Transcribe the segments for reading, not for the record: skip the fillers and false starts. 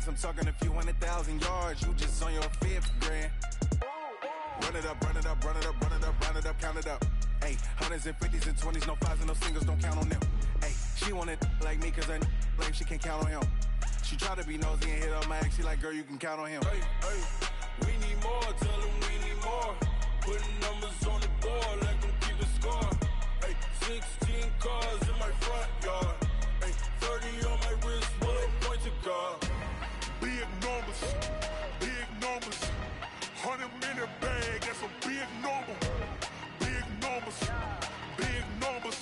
bands, I'm talking a few 100,000 yards. You just on your 5th grand. Run it up, run it up, run it up, run it up, run it up, count it up. Hey, hundreds and 50s and 20s, no 5s and no singles, don't count on them. Hey, she want it like me, cause I blame she can't count on him. She try to be nosy and hit up my ex, she like, girl, you can count on him. Hey, hey, we need more, tell them we need more. Putting numbers on the board, let them keep the score. Hey, 16 cars in my front yard. Hey, 30 on my wrist, bullet point to God. Big numbers, big numbers. 100-minute bag, that's a big number. Big numbers, big numbers.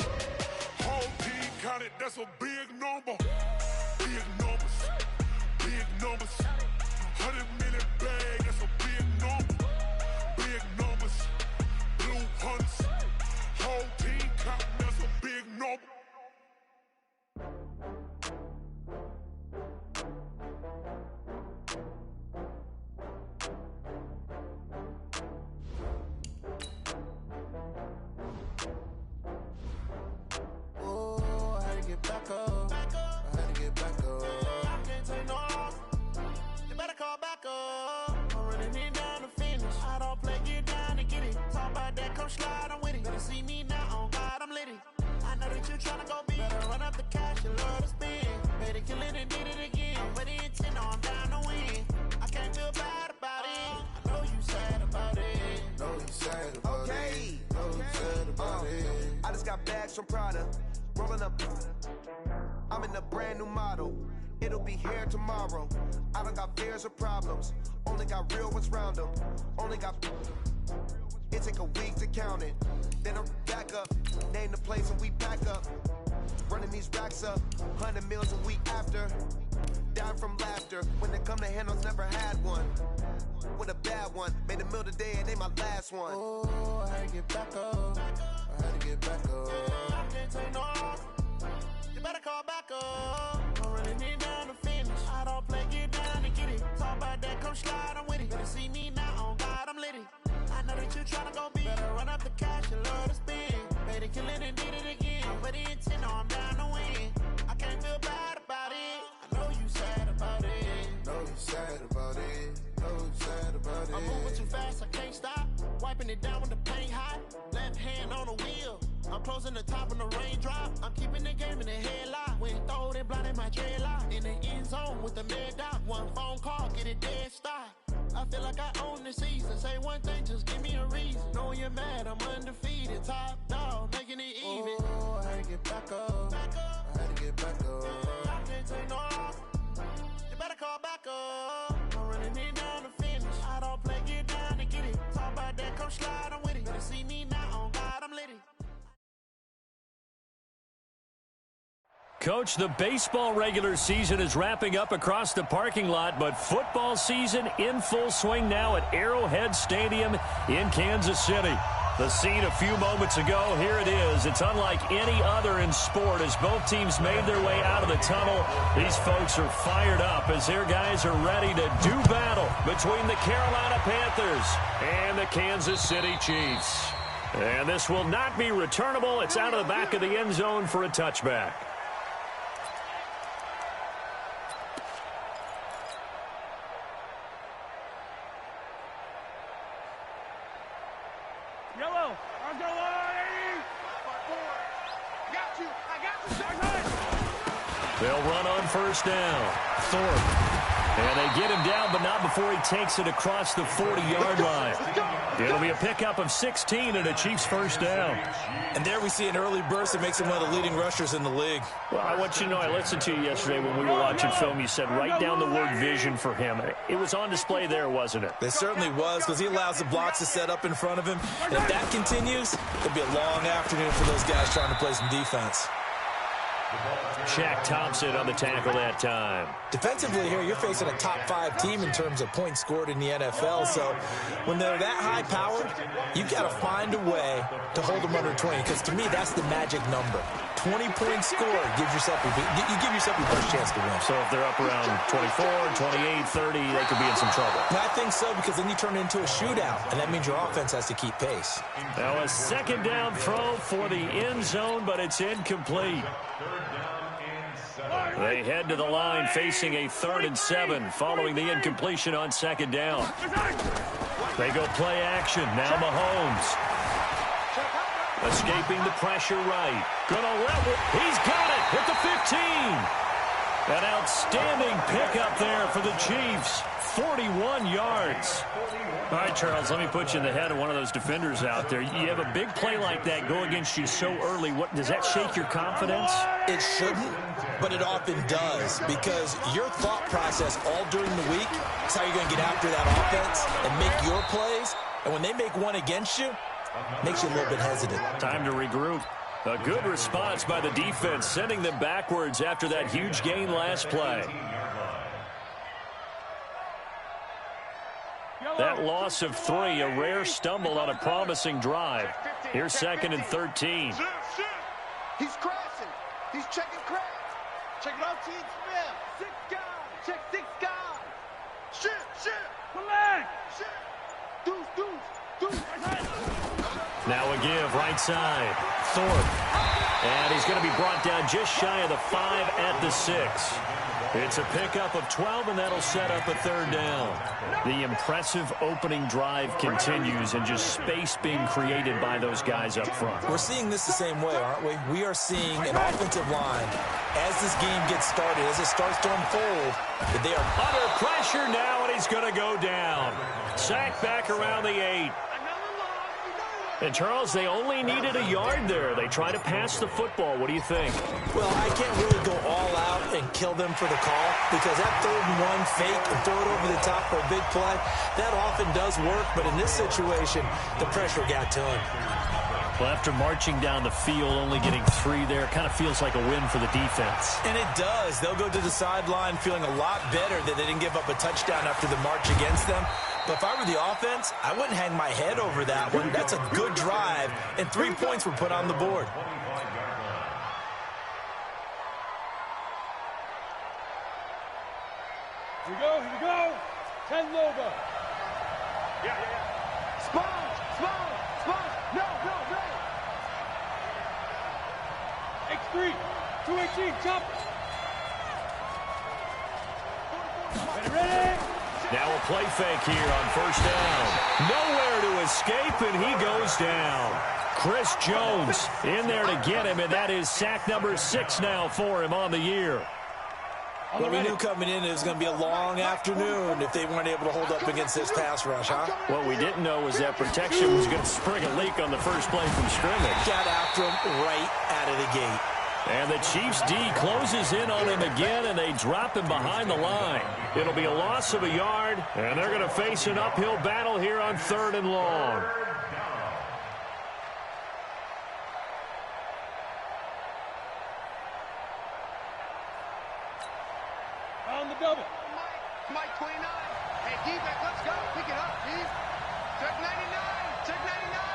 Whole team counted, that's a big number. Big numbers, big numbers. 100-minute bag, that's a big number. Big numbers, blue hunts. Whole team counting, that's a big number. Back up. I had to get back up. I can't take no loss. You better call back up. I'm running it down to finish. I don't play, get down to get it. Talk about that, come slide, I'm with it. Better see me now, on God, I'm litty. I know that you tryna go big. Better run up the cash, you love to spend. Better kill it and did it again. I'm with the intent, no, I'm down to win. I can't feel bad about it. I know you sad about it. Know you sad about it. Know you sad about it. I just got bags from Prada. Rolling up, I'm in a brand new model. It'll be here tomorrow. I don't got fears or problems. Only got real ones round them. Only got. It take a week to count it. Then I'm back up. Name the place and we back up. Running these racks up. 100 meals a week after. Down from laughter. When they come to handles, never had one. With a bad one. Made a meal today and they my last one. Oh, I had to get back up. I had to get back up. I can't take no loss. You better call back up. I'm running it down to finish. I don't play, get down and get it. Talk about that, come slide, I'm with it. Better see me now, on God, I'm litty. I know that you tryna go big. Better run up the cash, you love to spend. Better kill it and did it again. I'm with the intent, no, I'm down to win. I can't feel bad about it. I know you sad about it. Know you sad about it. Know you sad about it. I'm moving too fast, I can't stop. Wiping it down with the paint hot. Left hand on the wheel. I'm closing the top when the raindrop. I'm keeping the game in the headlock. When throw it blind in my dreadlock. In the end zone with the mad dot. One phone call, get it dead stop. I feel like I own the season. Say one thing, just give me a reason. Knowing you're mad, I'm undefeated. Top dog, making it even. Oh, I had to get back up. I had to get back up. I can't take no loss. You better call back up. I'm running it down to finish. I don't play, get down to get it. Talk about that, come slide, I'm with it. Better see me now, on God, I'm litty. Coach, the baseball regular season is wrapping up across the parking lot, but football season in full swing now at Arrowhead Stadium in Kansas City. The scene a few moments ago, here it is. It's unlike any other in sport as both teams made their way out of the tunnel. These folks are fired up as their guys are ready to do battle between the Carolina Panthers and the Kansas City Chiefs. And this will not be returnable. It's out of the back of the end zone for a touchback. Yellow, I'll go on 80. Got you, I got you. They'll run on first down. Thorpe. And they get him down, but not before he takes it across the 40-yard line. It'll be a pickup of 16 and a Chiefs first down. And there we see an early burst that makes him one of the leading rushers in the league. Well, I want you to know, I listened to you yesterday when we were watching film. You said write down the word vision for him. It was on display there, wasn't it? It certainly was, because he allows the blocks to set up in front of him. And if that continues, it'll be a long afternoon for those guys trying to play some defense. Shaq Thompson on the tackle that time. Defensively here, you're facing a top-5 team in terms of points scored in the NFL. So when they're that high-powered, you've got to find a way to hold them under 20. Because to me, that's the magic number. 20 points scored gives yourself you give yourself your best chance to win. So if they're up around 24, 28, 30, they could be in some trouble. And I think so, because then you turn it into a shootout, and that means your offense has to keep pace. Now a second down throw for the end zone, but it's incomplete. They head to the line facing a 3rd and 7 following the incompletion on 2nd down. They go play action. Now Mahomes. Escaping the pressure right. Gonna level. He's got it at the 15. An outstanding pickup there for the Chiefs. 41 yards. All right, Charles, let me put you in the head of one of those defenders out there. You have a big play like that go against you so early. What does that shake your confidence? It shouldn't, but it often does, because your thought process all during the week is how you're going to get after that offense and make your plays. And when they make one against you, it makes you a little bit hesitant. Time to regroup. A good response by the defense, sending them backwards after that huge gain last play. That loss of 3, a rare stumble on a promising drive. Here's 2nd and 13. He's crashing. He's checking crash. Check it out, Team Smith. 6 guys. Check 6 guys. Shit. Collect. Shit. Deuce. Now a give, right side. Thorpe. And he's going to be brought down just shy of the 5 at the 6. It's a pickup of 12, and that'll set up a 3rd down. The impressive opening drive continues, and just space being created by those guys up front. We're seeing this the same way, aren't we? We are seeing an offensive line, as this game gets started, as it starts to unfold, that they are under pressure now, and he's going to go down. Sacked back around the 8. And, Charles, they only needed a yard there. They try to pass the football. What do you think? Well, I can't really go all out and kill them for the call, because that 3rd and 1 fake and throw it over the top for a big play, that often does work. But in this situation, the pressure got to him. Well, after marching down the field, only getting 3 there, kind of feels like a win for the defense. And it does. They'll go to the sideline feeling a lot better that they didn't give up a touchdown after the march against them. But if I were the offense, I wouldn't hang my head over that one. That's a good drive, and 3 points were put on the board. Here we go. 10 logo. Yeah. Sponge. No. X3. 218. Jump. Ready. Now a play fake here on 1st down. Nowhere to escape, and he goes down. Chris Jones in there to get him, and that is sack number 6 now for him on the year. Well, we knew coming in it was going to be a long afternoon if they weren't able to hold up against this pass rush, huh? What we didn't know was that protection was going to spring a leak on the first play from scrimmage. Got after him right out of the gate. And the Chiefs' D closes in on him again, and they drop him behind the line. It'll be a loss of a yard, and they're going to face an uphill battle here on 3rd and long. On the double. Mike 29. Hey, defense, let's go. Pick it up, Chief. Check 99.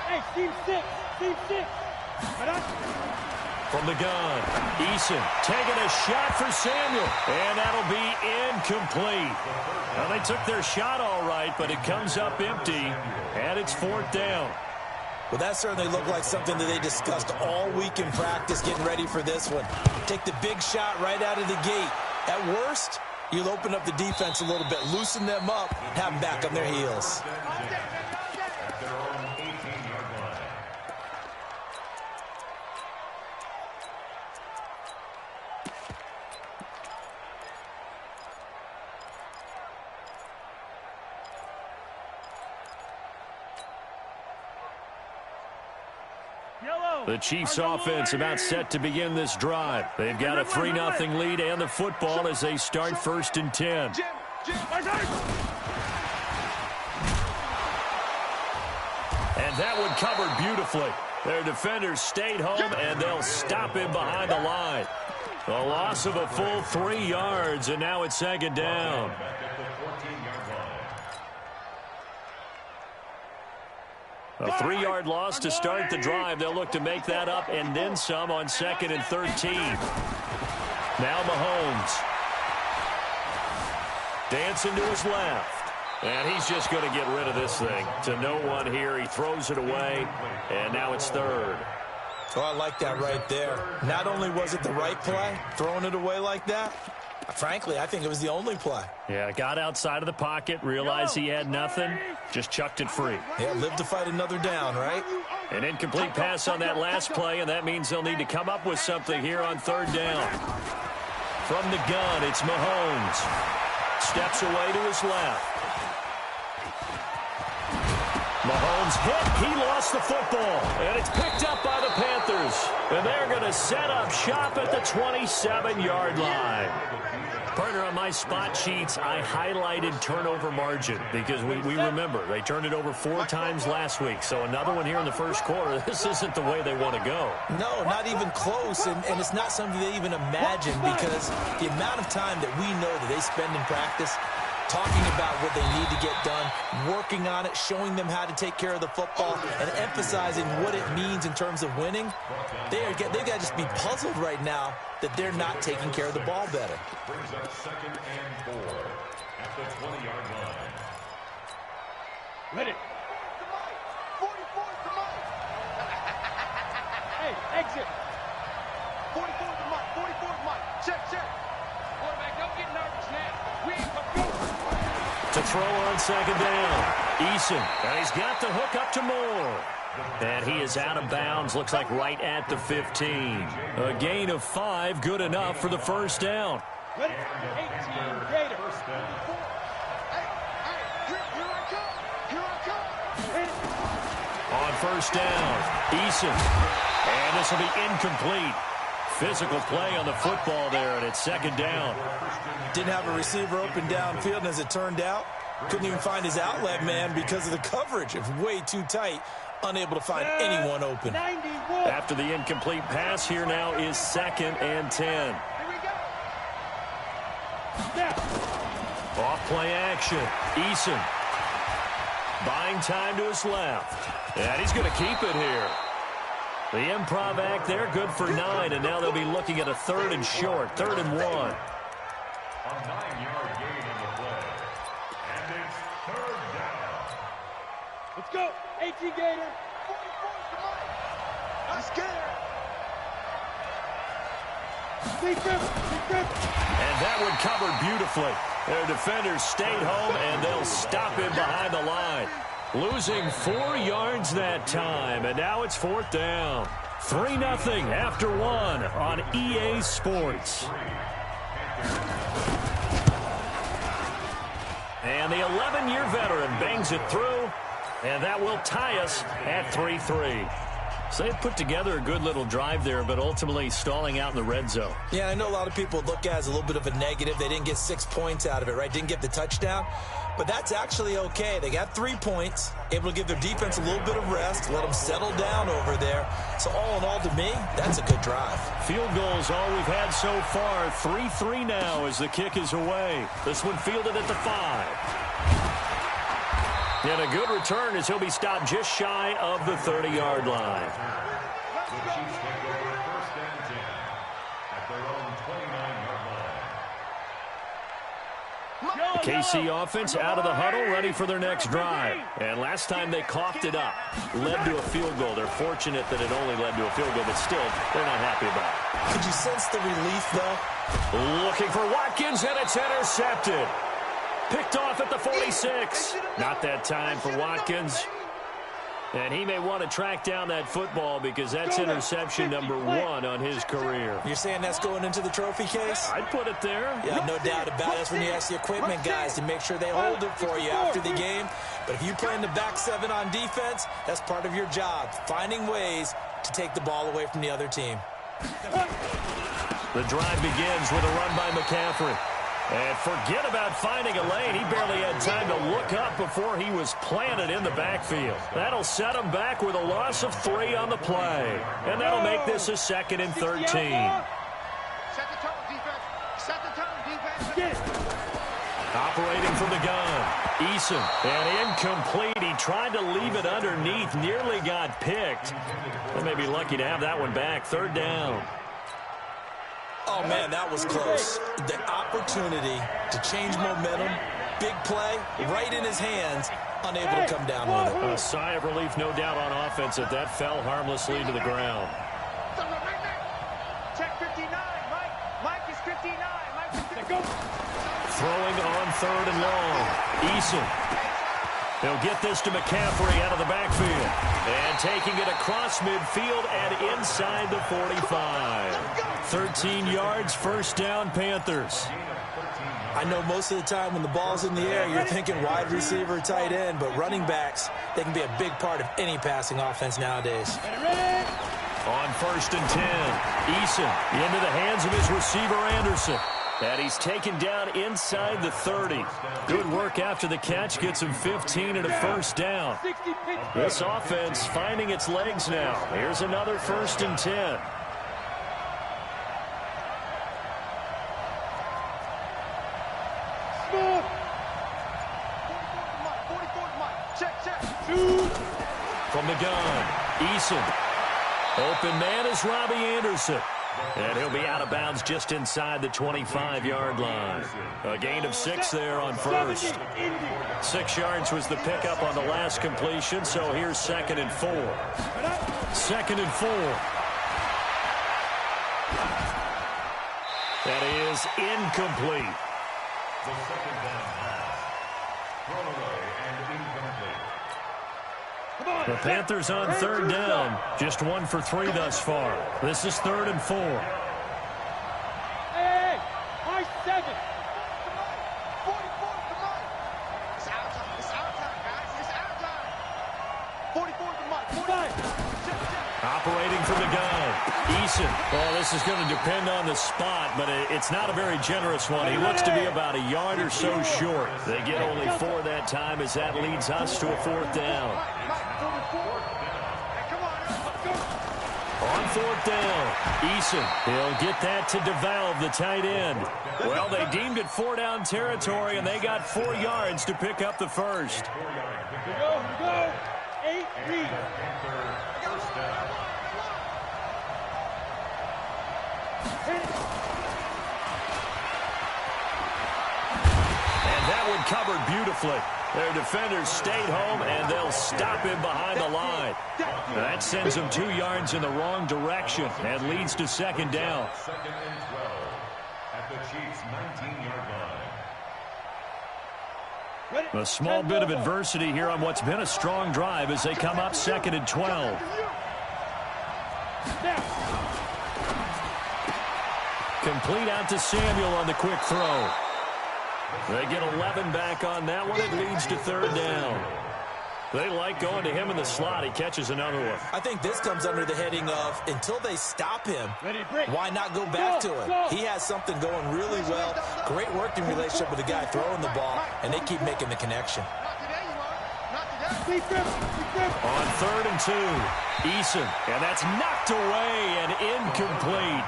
Hey, Team 6. From the gun, Eason taking a shot for Samuel, and that'll be incomplete. Well, they took their shot all right, but it comes up empty, and it's 4th down. Well, that certainly looked like something that they discussed all week in practice getting ready for this one. Take the big shot right out of the gate. At worst, you'll open up the defense a little bit, loosen them up, have them back on their heels. The Chiefs offense about set to begin this drive. They've got a 3-0 lead and the football as they start 1st and 10. And that one covered beautifully. Their defenders stayed home, and they'll stop him behind the line. A loss of a full 3 yards, and now it's 2nd down. A 3-yard loss to start the drive. They'll look to make that up and then some on 2nd and 13. Now Mahomes. Dancing to his left. And he's just going to get rid of this thing. To no one here. He throws it away. And now it's 3rd. Oh, I like that right there. Not only was it the right play, throwing it away like that, frankly, I think it was the only play. Yeah, got outside of the pocket, realized he had nothing, just chucked it free. Yeah, live to fight another down, right? An incomplete pass on that last play, and that means they'll need to come up with something here on third down. From the gun, it's Mahomes. Steps away to his left. Mahomes hit. He lost the football. And it's picked up by the Panthers. And they're going to set up shop at the 27-yard line. Partner, on my spot sheets, I highlighted turnover margin because we remember they turned it over 4 times last week. So another one here in the first quarter. This isn't the way they want to go. No, not even close. And it's not something they even imagine because the amount of time that we know that they spend in practice talking about what they need to get done, working on it, showing them how to take care of the football, and emphasizing what it means in terms of winning. They've got to just be puzzled right now that they're not taking care of the ball better. Brings up 2nd and 4 at the 20-yard line. Ready. 44 to Mike. Hey, exit. 44 to Mike. 44 to Mike. Check. Quarterback, don't get nervous now. We ain't to throw on 2nd down. Eason, and he's got the hook up to Moore. And he is out of bounds, looks like right at the 15. A gain of 5, good enough for the first down. Ready? 18 Gator. Here I come. On first down, Eason. And this will be incomplete. Physical play on the football there, and it's 2nd down. Didn't have a receiver open downfield, and as it turned out, couldn't even find his outlet man because of the coverage. It was way too tight, unable to find anyone open. 91. After the incomplete pass, here now is 2nd and 10. Here we go. Snap. Off play action. Eason. Buying time to his left. And he's going to keep it here. The improv act there, good for 9, and now they'll be looking at a 3rd and short, 3rd and 1. A 9-yard gain in the play. And it's 3rd down. Let's go. 18 Gator. 44 to Mike. I'm scared. And that one covered beautifully. Their defenders stayed home, and they'll stop him behind the line. Losing 4 yards that time, and now it's 4th down. 3-0 after 1 on EA Sports. And the 11-year veteran bangs it through, and that will tie us at 3-3. So they've put together a good little drive there, but ultimately stalling out in the red zone. Yeah, I know a lot of people look at it as a little bit of a negative. They didn't get 6 points out of it, right? Didn't get the touchdown. But that's actually okay. They got 3 points, able to give their defense a little bit of rest, let them settle down over there. So all in all, to me, that's a good drive. Field goals all we've had so far. 3-3 now as the kick is away. This one fielded at the 5. And a good return as he'll be stopped just shy of the 30-yard line. The Chiefs take over 1st and 10 at their own 29-yard line. KC offense out of the huddle, ready for their next drive. And last time they coughed it up, led to a field goal. They're fortunate that it only led to a field goal, but still, they're not happy about it. Could you sense the relief, though? Looking for Watkins, and it's intercepted. Picked off at the 46. Not that time for Watkins. And he may want to track down that football because that's interception number 1 on his career. You're saying that's going into the trophy case? I'd put it there. Yeah, no doubt about it. That's when you ask the equipment guys to make sure they hold it for you after the game. But if you play in the back 7 on defense, that's part of your job, finding ways to take the ball away from the other team. The drive begins with a run by McCaffrey. And forget about finding a lane. He barely had time to look up before he was planted in the backfield. That'll set him back with a loss of 3 on the play. And that'll make this a 2nd and 13. Set the tone, defense. Set the tone, defense. Operating from the gun. Eason. And incomplete. He tried to leave it underneath. Nearly got picked. They may be lucky to have that one back. 3rd down. Oh, man, that was close. The opportunity to change momentum, big play, right in his hands, unable to come down with it. A sigh of relief, no doubt, on offense that fell harmlessly to the ground. Throwing on 3rd and long. Eason. He'll get this to McCaffrey out of the backfield. And taking it across midfield and inside the 45. 13 yards, first down, Panthers. I know most of the time when the ball's in the air, you're thinking wide receiver, tight end, but running backs, they can be a big part of any passing offense nowadays. On 1st and 10, Eason into the hands of his receiver, Anderson. And he's taken down inside the 30. Good work after the catch. Gets him 15 and a first down. This offense finding its legs now. Here's another 1st and 10. From the gun, Eason. Open man is Robbie Anderson. And he'll be out of bounds just inside the 25-yard line. A gain of 6 there on first. 6 yards was the pickup on the last completion, so here's 2nd and 4. 2nd and 4. That is incomplete. The 2nd down pass. Thrown away and incomplete. The Panthers on 3rd down. Just 1 for 3 thus far. This is 3rd and 4. Hey, my 7. 44 to Mike. It's out time. It's out time, guys. It's out time. 44 to Mike. 45. Operating from the gun. Eason. Well, this is going to depend on the spot, but it's not a very generous one. He looks to be about a yard or so short. They get only 4 that time as that leads us to a 4th down. On 4th down, Eason. He'll get that to DeValve, the tight end. Well, they deemed it 4-down territory, and they got 4 yards to pick up the first. Here we go. 8 read. First down. And that one covered beautifully. Their defenders stayed home, and they'll stop him behind the line. That sends him 2 yards in the wrong direction and leads to 2nd down. 2nd and 12 at the Chiefs' 19-yard line. A small bit of adversity here on what's been a strong drive as they come up 2nd and 12. Complete out to Samuel on the quick throw. They get 11 back on that one. It leads to 3rd down. They like going to him in the slot. He catches another one. I think this comes under the heading of until they stop him, why not go back to him? He has something going really well. Great working relationship with the guy throwing the ball, and they keep making the connection. On 3rd and 2, Eason. And that's knocked away and incomplete.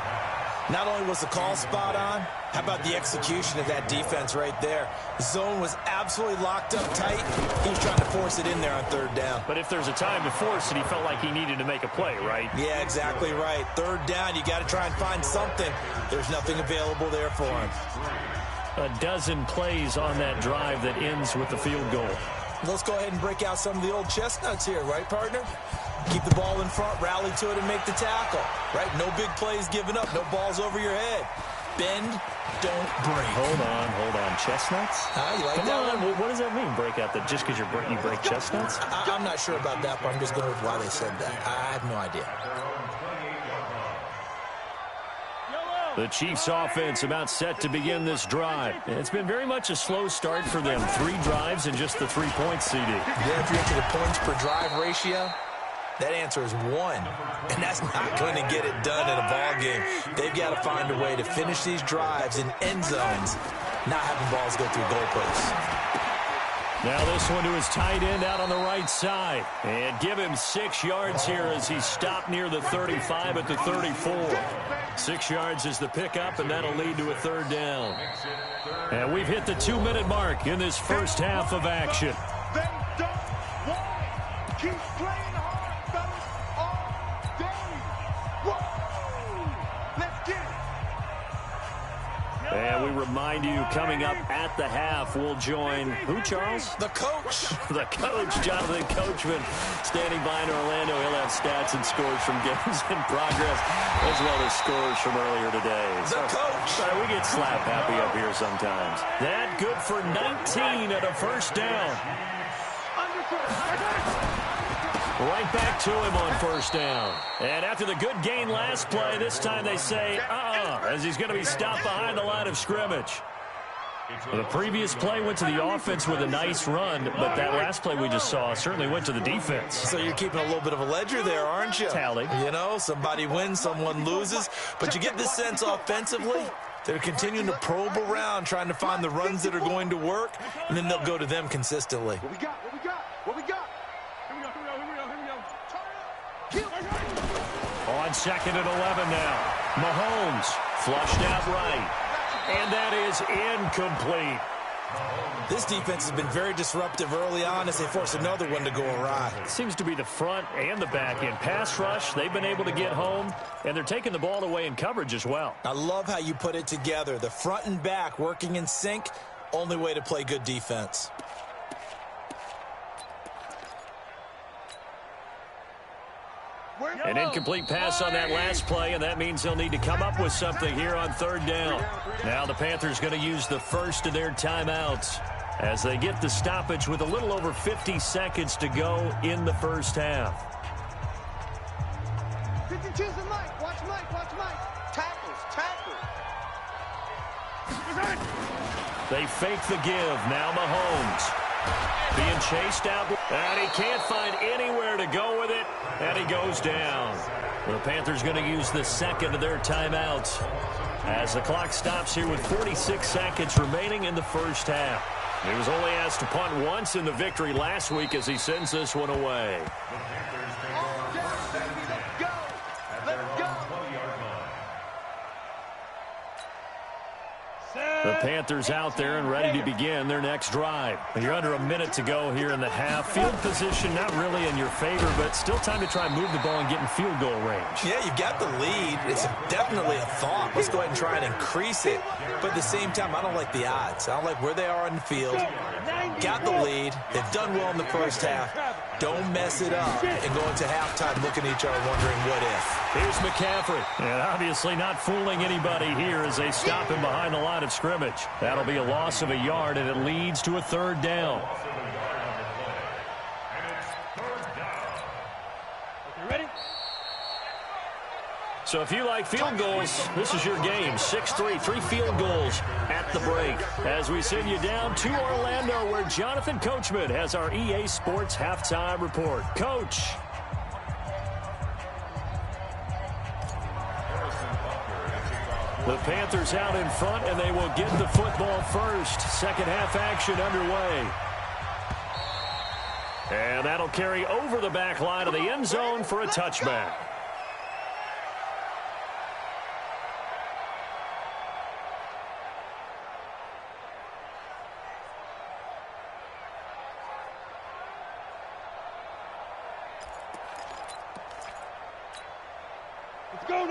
Not only was the call spot on, how about the execution of that defense right there? The zone was absolutely locked up tight. He was trying to force it in there on 3rd down. But if there's a time to force it, he felt like he needed to make a play, right? Yeah, exactly right. 3rd down, you got to try and find something. There's nothing available there for him. A dozen plays on that drive that ends with the field goal. Let's go ahead and break out some of the old chestnuts here, right, partner? Keep the ball in front, rally to it, and make the tackle, right? No big plays given up, no balls over your head. Bend, don't break. Hold on. Chestnuts? You like Come that on, one? what does that mean, break out? That just because you break chestnuts? I'm not sure about that, but I'm just going with why they said that. I have no idea. The Chiefs offense about set to begin this drive. It's been very much a slow start for them. 3 drives and just the 3 points, CD. Yeah, if you're into the points per drive ratio, that answer is 1. And that's not going to get it done in a ball game. They've got to find a way to finish these drives in end zones, not having balls go through goalposts. Now this one to his tight end out on the right side. And give him 6 yards here as he stopped near the 35 at the 34. 6 yards is the pickup, and that'll lead to a 3rd down. And we've hit the 2-minute mark in this first half of action. They don't want it. Keep playing hard, fellas, all day. Whoa! Let's get it. And we remind you, coming up at the half, we'll join who, Charles? The coach. The coach, Jonathan Coachman, standing by in Orlando. He'll have stats and scores from games in progress, as well as scores from earlier today. The coach. Sorry, we get slap happy up here sometimes. That good for 19 at a first down. Right back to him on first down. And after the good gain last play, this time they say, as he's going to be stopped behind the line of scrimmage. The previous play went to the offense with a nice run, but that last play we just saw certainly went to the defense. So you're keeping a little bit of a ledger there, aren't you? Tally. You know, somebody wins, someone loses. But you get this sense offensively, they're continuing to probe around, trying to find the runs that are going to work, and then they'll go to them consistently. What we got? What we got? What we got? Here we go, here we go, here we go, here we go. On second and 11 now. Mahomes flushed out right. And that is incomplete. This defense has been very disruptive early on as they force another one to go awry. It seems to be the front and the back end. Pass rush, they've been able to get home, and they're taking the ball away in coverage as well. I love how you put it together. The front and back working in sync, only way to play good defense. An incomplete pass on that last play, and that means they'll need to come up with something here on third down. Now the Panthers going to use the first of their timeouts as they get the stoppage with a little over 50 seconds to go in the first half. 52's the Mike. Watch Mike. Watch Mike. Tackles. They fake the give. Now Mahomes being chased out, and he can't find anywhere to go with it, and he goes down. The Panthers going to use the second of their timeouts as the clock stops here with 46 seconds remaining in the first half. He was only asked to punt once in the victory last week as he sends this one away. The Panthers out there and ready to begin their next drive. You're under a minute to go here in the half. Field position not really in your favor, but still time to try and move the ball and get in field goal range. Yeah, you've got the lead. It's definitely a thought. Let's go ahead and try and increase it. But at the same time, I don't like the odds. I don't like where they are on the field. Got the lead. They've done well in the first half. Don't mess it up and go into halftime looking at each other wondering what if. Here's McCaffrey. And obviously not fooling anybody here as they stop him behind the line of scrimmage. That'll be a loss of a yard, and it leads to a third down. You ready? So if you like field goals, this is your game. 6-3, 3 field goals at the break. As we send you down to Orlando, where Jonathan Coachman has our EA Sports halftime report. Coach. The Panthers out in front, and they will get the football first. Second half action underway. And that'll carry over the back line of the end zone for a touchback.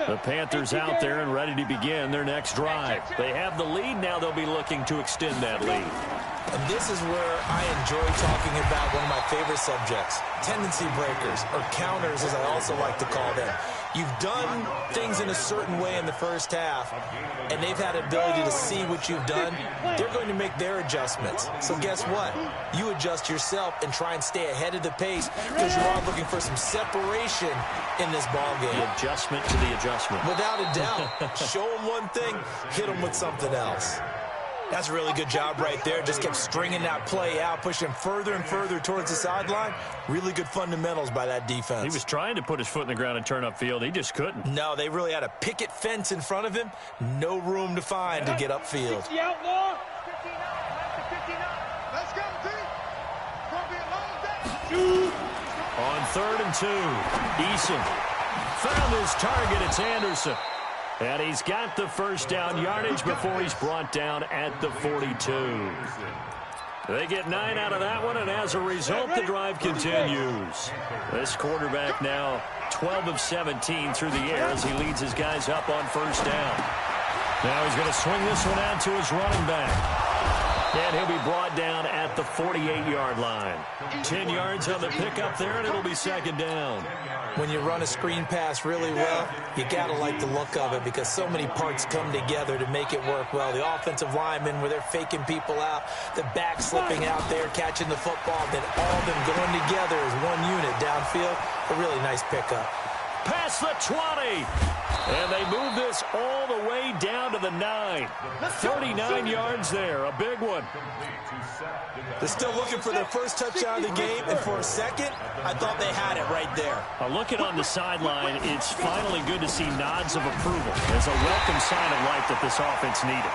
The Panthers out there and ready to begin their next drive. They have the lead. Now they'll be looking to extend that lead. And this is where I enjoy talking about one of my favorite subjects, tendency breakers, or counters as I also like to call them. You've done things in a certain way in the first half, and they've had an ability to see what you've done. They're going to make their adjustments. So guess what? You adjust yourself and try and stay ahead of the pace because you are looking for some separation in this ball game. The adjustment to the adjustment. Without a doubt. Show them one thing, hit them with something else. That's a really good job right there. Just kept stringing that play out, pushing further and further towards the sideline. Really good fundamentals by that defense. He was trying to put his foot in the ground and turn upfield. He just couldn't. No, they really had a picket fence in front of him. No room to find to get upfield. The outlaw. 59. Let's go, T. Gonna be a long day. On 3rd and 2, Eason found his target. It's Anderson. And he's got the first down yardage before he's brought down at the 42. They get 9 out of that one, and as a result, the drive continues. This quarterback now 12 of 17 through the air as he leads his guys up on first down. Now he's going to swing this one out to his running back. And he'll be brought down at the 48-yard line. 10 yards on the pickup there, and it'll be second down. When you run a screen pass really well, you got to like the look of it because so many parts come together to make it work well. The offensive linemen, where they're faking people out, the back slipping out there, catching the football, then all of them going together as one unit downfield. A really nice pickup. Past the 20. And they move this all the way down to the 9. 39 yards there. A big one. They're still looking for their first touchdown of the game, and for a second, I thought they had it right there. Looking on the sideline, it's finally good to see nods of approval. It's a welcome sign of life that this offense needed.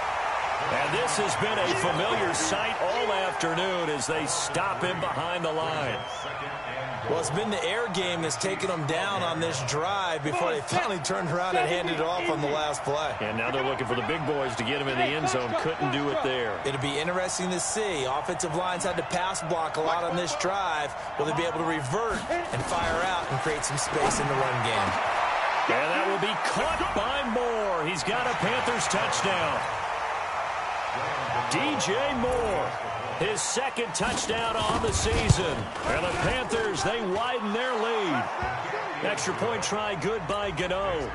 And this has been a familiar sight all afternoon as they stop him behind the line. Well, it's been the air game that's taken them down on this drive before they finally turned around and handed it off on the last play. And now they're looking for the big boys to get him in the end zone. Couldn't do it there. It'll be interesting to see. Offensive lines had to pass block a lot on this drive. Will they be able to revert and fire out and create some space in the run game? And that will be caught by Moore. He's got a Panthers touchdown. DJ Moore, his second touchdown on the season. And the Panthers, they widen their lead. Extra point try good by Gano.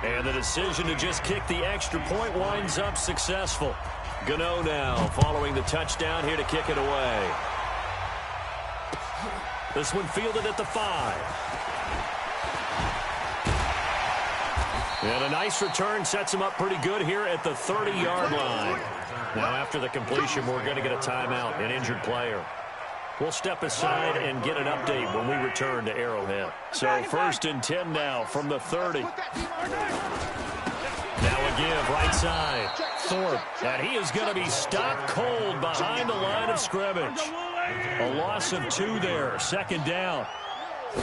And the decision to just kick the extra point winds up successful. Gano now following the touchdown here to kick it away. This one fielded at the 5. And a nice return sets him up pretty good here at the 30-yard line. Now after the completion, we're going to get a timeout, an injured player. We'll step aside and get an update when we return to Arrowhead. So 1st and 10 now from the 30. Now a give right side. Thorpe. And he is going to be stopped cold behind the line of scrimmage. A loss of 2 there. Second down.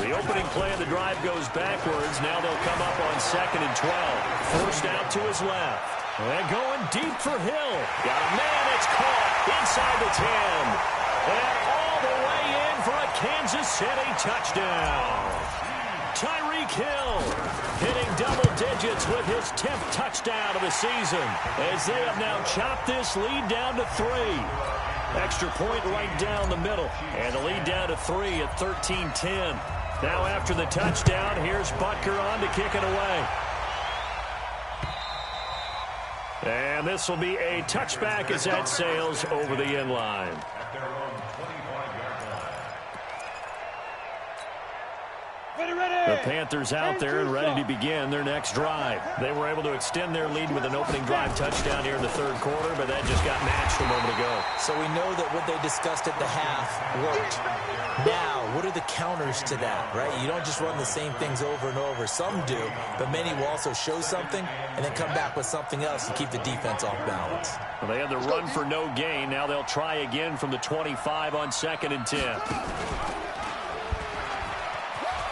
The opening play of the drive goes backwards. Now they'll come up on 2nd and 12. Forced out to his left. And going deep for Hill. Got a man. It's caught inside the 10. And all the way in for a Kansas City touchdown. Tyreek Hill hitting double digits with his 10th touchdown of the season as they have now chopped this lead down to 3. Extra point right down the middle. And the lead down to 3 at 13-10. Now after the touchdown, here's Butker on to kick it away. And this will be a touchback as that sails over the end line. The Panthers out there and ready to begin their next drive. They were able to extend their lead with an opening drive touchdown here in the 3rd quarter, but that just got matched a moment ago. So we know that what they discussed at the half worked. Now, what are the counters to that, right? You don't just run the same things over and over. Some do, but many will also show something and then come back with something else to keep the defense off balance. Well, they had the run for no gain. Now they'll try again from the 25 on 2nd and 10.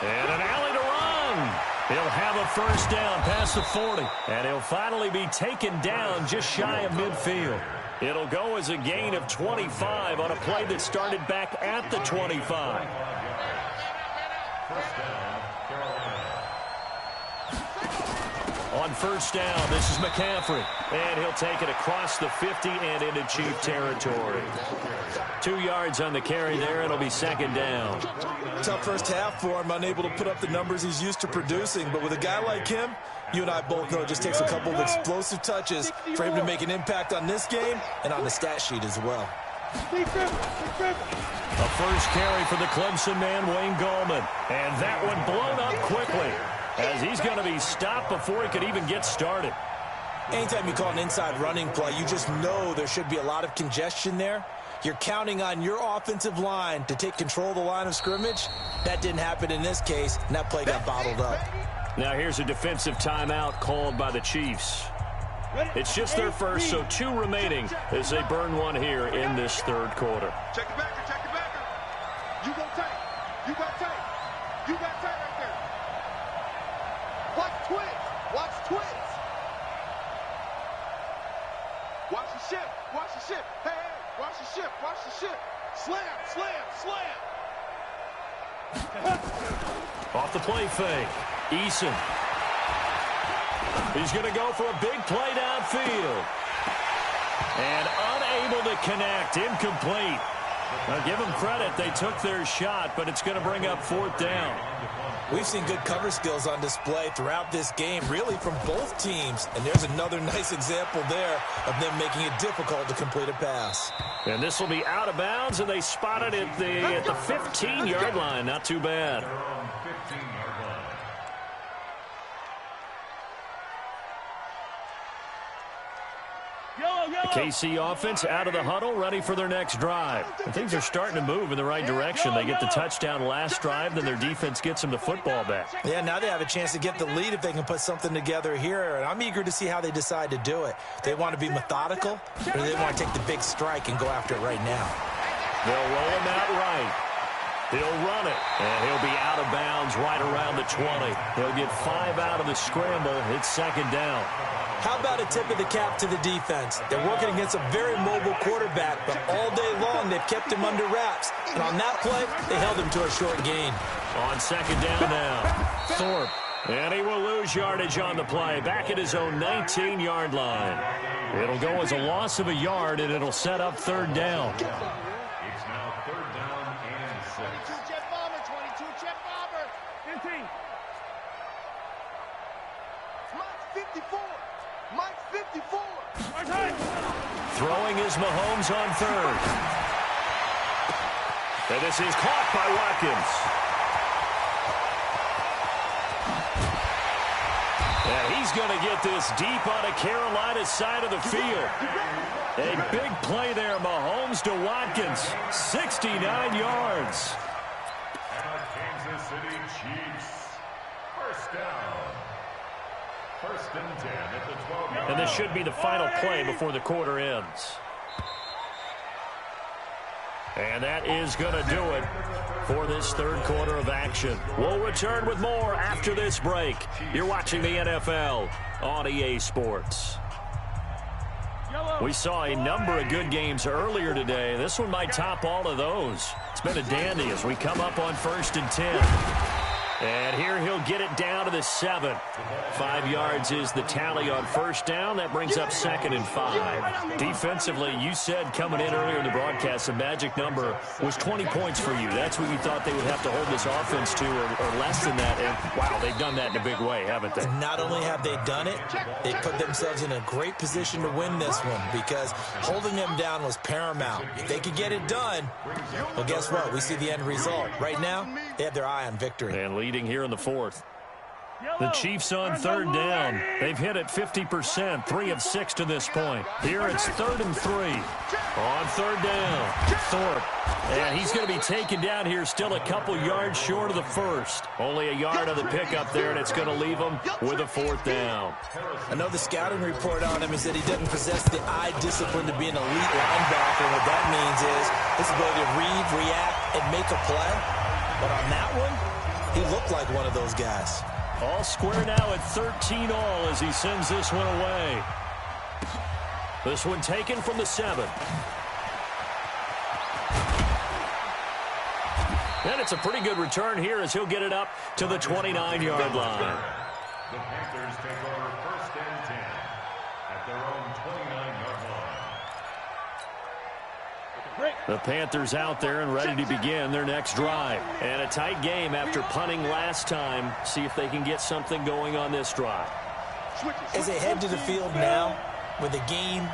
And an alley to run. He'll have a first down past the 40. And he'll finally be taken down just shy of midfield. It'll go as a gain of 25 on a play that started back at the 25. On first down, this is McCaffrey. And he'll take it across the 50 and into Chief territory. 2 yards on the carry there. It'll be 2nd down. Tough first half for him, unable to put up the numbers he's used to producing. But with a guy like him, you and I both know it just takes a couple of explosive touches for him to make an impact on this game and on the stat sheet as well. A first carry for the Clemson man, Wayne Gallman. And that one blown up quickly as he's going to be stopped before he could even get started. Anytime you call an inside running play, you just know there should be a lot of congestion there. You're counting on your offensive line to take control of the line of scrimmage. That didn't happen in this case, and that play got bottled up. Now here's a defensive timeout called by the Chiefs. It's just their first, so 2 remaining as they burn one here in this 3rd quarter. Check the backer, check the backer. You go tight. You got tight. You got tight right there. Watch twins. Watch twins. Watch the ship. Watch the ship. Hey, hey. Watch the ship. Watch the ship. Slam, slam, slam. Off the play fake. Eason. He's going to go for a big play downfield. And unable to connect. Incomplete. Now, give them credit. They took their shot, but it's going to bring up 4th down. We've seen good cover skills on display throughout this game, really from both teams. And there's another nice example there of them making it difficult to complete a pass. And this will be out of bounds, and they spotted it at the 15-yard line. Not too bad. The KC offense out of the huddle, ready for their next drive. And things are starting to move in the right direction. They get the touchdown last drive, then their defense gets them the football back. Yeah, now they have a chance to get the lead if they can put something together here. And I'm eager to see how they decide to do it. They want to be methodical, or do they want to take the big strike and go after it right now? They'll roll him out right. He'll run it, and he'll be out of bounds right around the 20. He'll get 5 out of the scramble. It's 2nd down. How about a tip of the cap to the defense? They're working against a very mobile quarterback, but all day long they've kept him under wraps. And on that play, they held him to a short gain. On 2nd down now, Thorpe. And he will lose yardage on the play, back at his own 19-yard line. It'll go as a loss of a yard, and it'll set up 3rd down. It's now 3rd down and 6. 22 jet bomber, 22 jet bomber. 15. Mike 54. Mike 54. Throwing is Mahomes on 3rd. And this is caught by Watkins. And he's going to get this deep on a Carolina side of the field. A big play there, Mahomes to Watkins. 69 yards. Kansas City Chiefs. 1st down. 1st and 10 at the 12-yard. And this should be the final play before the quarter ends. And that is going to do it for this 3rd quarter of action. We'll return with more after this break. You're watching the NFL on EA Sports. We saw a number of good games earlier today. This one might top all of those. It's been a dandy as we come up on 1st and 10. And here he'll get it down to the 7. 5 yards is the tally on 1st down. That brings up 2nd and 5. Defensively, you said coming in earlier in the broadcast, the magic number was 20 points for you. That's what you thought they would have to hold this offense to, or less than that. And, wow, they've done that in a big way, haven't they? Not only have they done it, they put themselves in a great position to win this one because holding them down was paramount. If they could get it done, well, guess what? We see the end result. Right now, they have their eye on victory. And leading here in the 4th. The Chiefs on 3rd down. They've hit it 50%, 3 of 6 to this point. Here it's 3rd and 3. On 3rd down, Thorpe. And he's going to be taken down here still a couple yards short of the 1st. Only a yard of the pickup there, and it's going to leave him with a 4th down. I know the scouting report on him is that he doesn't possess the eye discipline to be an elite linebacker. And what that means is his ability to read, react, and make a play. But on that one, he looked like one of those guys. All square now at 13 all as he sends this one away. This one taken from the 7. And it's a pretty good return here as he'll get it up to the 29-yard line. The Panthers take over 1st and 10 at their own 29-yard line. The Panthers out there and ready to begin their next drive. And a tight game after punting last time. See if they can get something going on this drive. As they head to the field now, with the game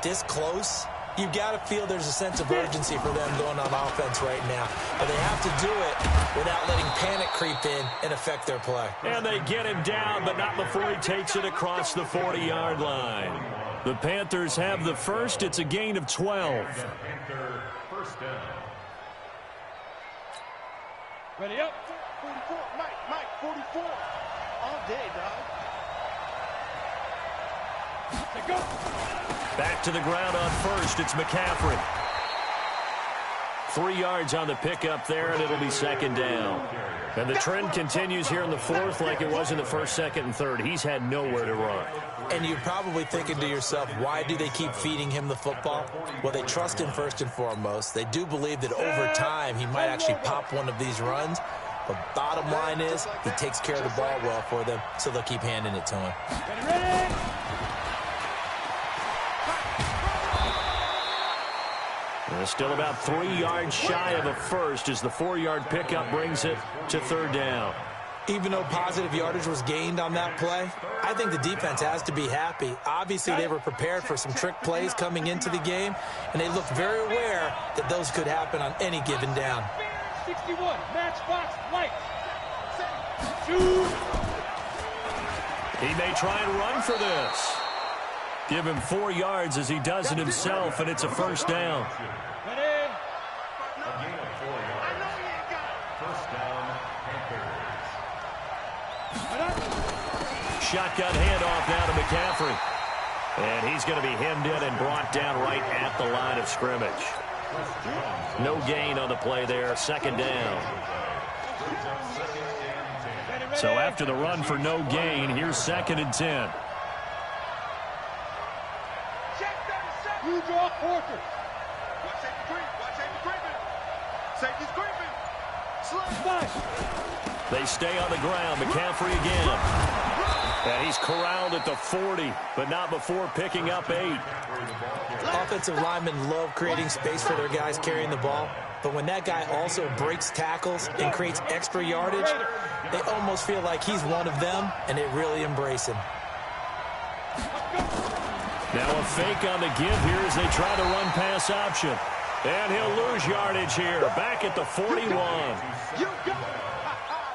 this close, you've got to feel there's a sense of urgency for them going on offense right now. But they have to do it without letting panic creep in and affect their play. And they get him down, but not before he takes it across the 40-yard line. The Panthers have the first. It's a gain of 12. Panther 1st down. Ready up. 44. Mike, 44. All day, dog. Go. Back to the ground on 1st. It's McCaffrey. 3 yards on the pickup there, and it'll be 2nd down. And the trend continues here in the 4th like it was in the 1st, 2nd, and 3rd. He's had nowhere to run. And you're probably thinking to yourself, why do they keep feeding him the football? Well, they trust him first and foremost. They do believe that over time he might actually pop one of these runs. But bottom line is, he takes care of the ball well for them, so they'll keep handing it to him. Ready? They're still about 3 yards shy of a first as the 4-yard pickup brings it to 3rd down. Even though positive yardage was gained on that play, I think the defense has to be happy. Obviously, they were prepared for some trick plays coming into the game, and they looked very aware that those could happen on any given down. 61, matchbox, lights. Shoot. He may try and run for this. Give him 4 yards as he does it himself, and it's a 1st down. Ready? A gain of 4 yards. First down, Panthers. Shotgun handoff now to McCaffrey. And he's going to be hemmed in and brought down right at the line of scrimmage. No gain on the play there, 2nd down. So after the run for no gain, here's 2nd and 10. You draw quarters. Watch safety creep. Watch safety creeping. Safety's creeping. Slide. They stay on the ground. McCaffrey again. And he's corralled at the 40, but not before picking up 8. Offensive linemen love creating space for their guys carrying the ball, but when that guy also breaks tackles and creates extra yardage, they almost feel like he's one of them, and they really embrace him. Now a fake on the give here as they try the run-pass option. And he'll lose yardage here, back at the 41. You got it.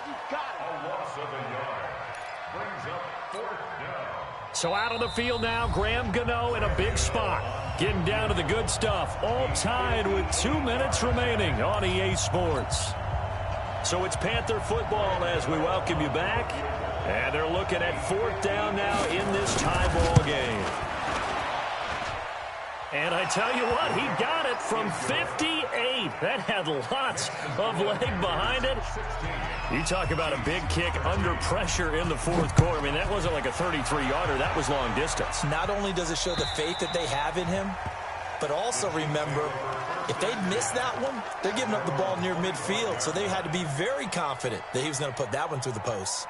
You got it. A loss of a yard. Brings up 4th down. So out on the field now, Graham Gano in a big spot. Getting down to the good stuff. All tied with 2 minutes remaining on EA Sports. So it's Panther football as we welcome you back. And they're looking at 4th down now in this tie ball game. And I tell you what, he got it from 58. That had lots of leg behind it. You talk about a big kick under pressure in the 4th quarter. I mean, that wasn't like a 33-yarder. That was long distance. Not only does it show the faith that they have in him, but also remember, if they'd missed that one, they're giving up the ball near midfield, so they had to be very confident that he was going to put that one through the post.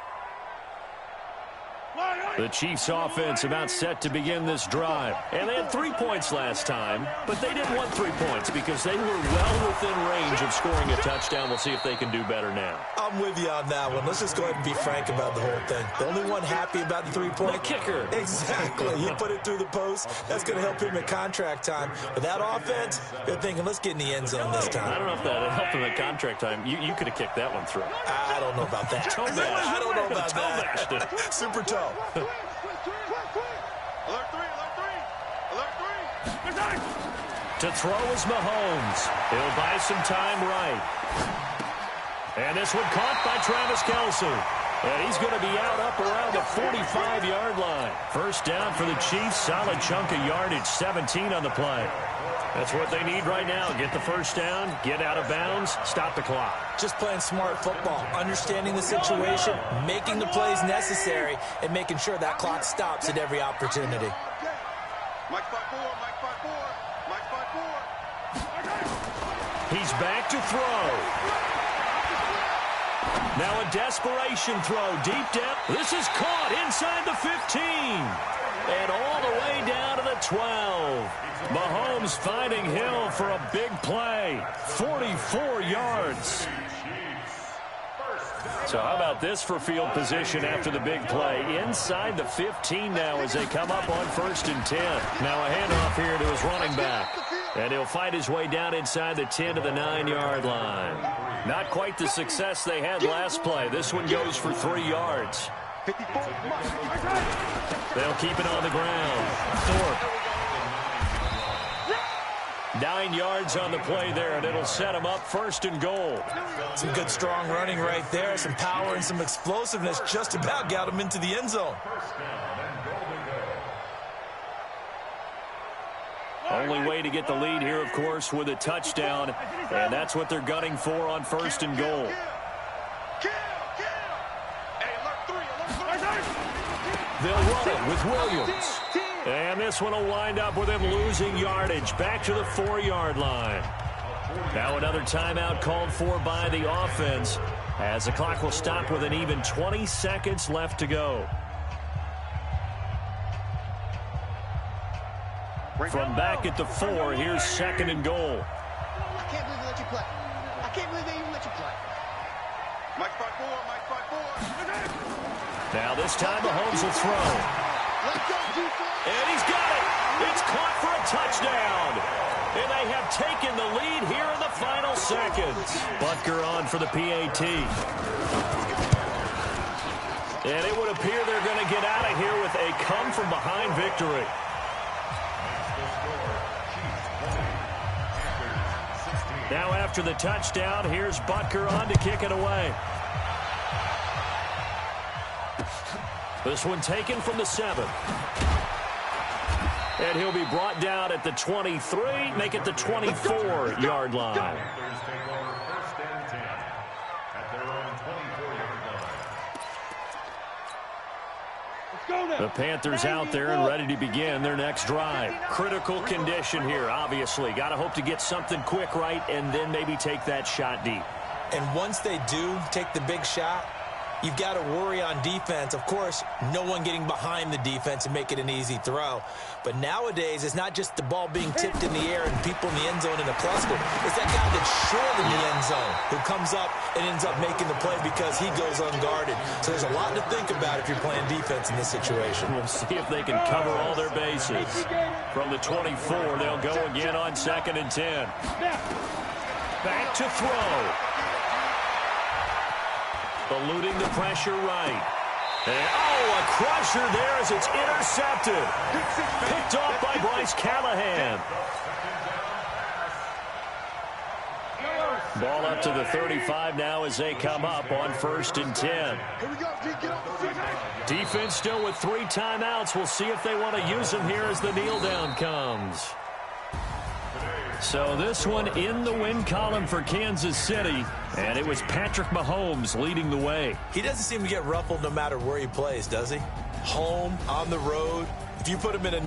The Chiefs offense about set to begin this drive. And they had 3 points last time, but they didn't want 3 points because they were well within range of scoring a touchdown. We'll see if they can do better now. I'm with you on that one. Let's just go ahead and be frank about the whole thing. The only one happy about the 3-point. The kicker. Exactly. He put it through the post. That's going to help him at contract time. But that offense, they're thinking, let's get in the end zone this time. I don't know if that helped him at contract time. You could have kicked that one through. I don't know about that. I don't know about that. Super toe. Alert 3, alert 3. Alert 3. To throw is Mahomes. He'll buy some time right. And this one caught by Travis Kelce. And he's going to be out up around the 45-yard line. 1st down for the Chiefs. Solid chunk of yardage. 17 on the play. That's what they need right now. Get the 1st down, get out of bounds, stop the clock. Just playing smart football, understanding the situation, making the plays necessary, and making sure that clock stops at every opportunity. Mike 5-4, Mike 5-4, Mike 5-4. He's back to throw. Now a desperation throw, deep depth. This is caught inside the 15. And all the way down to the 12. Mahomes finding Hill for a big play. 44 yards. So how about this for field position after the big play? Inside the 15 now as they come up on 1st and 10. Now a handoff here to his running back. And he'll fight his way down inside the 10 to the 9-yard line. Not quite the success they had last play. This one goes for 3 yards. They'll keep it on the ground. Thorpe. 9 yards on the play there, and it'll set him up 1st and goal. Some good, strong running right there. Some power and some explosiveness just about got him into the end zone. Only way to get the lead here, of course, with a touchdown, and that's what they're gunning for on 1st and goal. They'll run it with Williams. And this one will wind up with him losing yardage back to the 4-yard line. Now another timeout called for by the offense. as the clock will stop with an even 20 seconds left to go. From back at the 4, here's 2nd and goal. I can't believe they let you play. I can't believe they even let you play. Mike 5-4, Mike 5-4. Now this time Mahomes will throw. Let's go, And he's got it. It's caught for a touchdown. And they have taken the lead here in the final seconds. Butker on for the PAT. And it would appear they're going to get out of here with a come-from-behind victory. Now after the touchdown, here's Butker on to kick it away. This one taken from the 7. And he'll be brought down at the 23, make it the 24-yard line. The Panthers out there and ready to begin their next drive. Critical condition here, obviously. Got to hope to get something quick right and then maybe take that shot deep. And once they do take the big shot, you've got to worry on defense. Of course, no one getting behind the defense and make it an easy throw. But nowadays, it's not just the ball being tipped in the air and people in the end zone in a cluster. It's that guy that's short in the end zone who comes up and ends up making the play because he goes unguarded. So there's a lot to think about if you're playing defense in this situation. We'll see if they can cover all their bases. From the 24, they'll go again on 2nd and 10. Back to throw. Eluding the pressure right. And, a crusher there as it's intercepted. Picked off by Bryce Callahan. Ball up to the 35 now as they come up on 1st and 10. Defense still with 3 timeouts. We'll see if they want to use them here as the kneel down comes. So this one in the win column for Kansas City, and it was Patrick Mahomes leading the way. He doesn't seem to get ruffled no matter where he plays, does he? Home, on the road. If you put him in a